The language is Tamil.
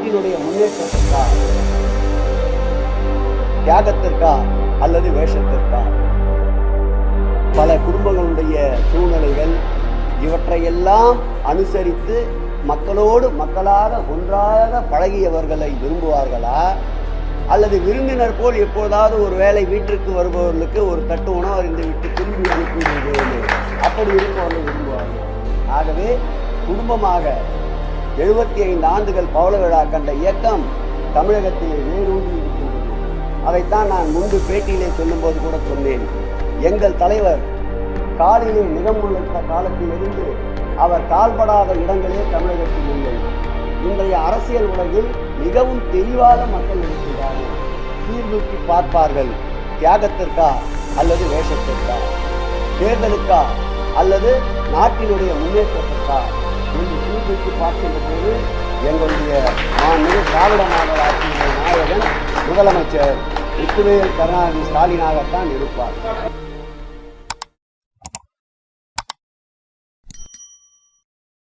நாட்டினுடைய முன்னேற்றத்திற்கா, தியாகத்திற்கா அல்லது வேஷத்திற்கா? பல குடும்பங்களுடைய சூழ்நிலைகள் இவற்றையெல்லாம் அனுசரித்து மக்களோடு மக்களாக ஒன்றாக பழகியவர்களை விரும்புவார்களா, அல்லது விருந்தினர் போல் எப்போதாவது ஒரு வேளை வீட்டிற்கு வருபவர்களுக்கு ஒரு தட்டு உணவு அறிந்து விட்டு திரும்பி அனுப்பிவிடுவது அப்படி இருப்பவர்கள் விரும்புவார்கள். ஆகவே குடும்பமாக 75 ஆண்டுகள் பவள விழா கண்ட இயக்கம் தமிழகத்திலே வேரூன்றி இருக்கின்றது. அதைத்தான் நான் முன்பு பேட்டியிலே சொல்லும்போது கூட சொன்னேன். எங்கள் தலைவர் காலிலே நிகமுளைத்த காலத்திலிருந்து அவர் கால்படாத இடங்களே தமிழகத்தில் இல்லை. இன்றைய அரசியல் உலகில் மிகவும் தெளிவாக மக்கள் இருக்கின்றார்கள். சீர்தூக்கி பார்ப்பார்கள். தியாகத்திற்கா அல்லது வேஷத்திற்கா, தேர்தலுக்கா அல்லது நாட்டினுடைய முன்னேற்றத்திற்கா என்று சீர்தூக்கி பார்க்கின்ற போது எங்களுடைய மாண்புமிகு திராவிட மாடல் ஆட்சியுடைய நாயகன் முதலமைச்சர் முத்துவேல் கருணாநிதி ஸ்டாலினாகத்தான் இருப்பார்.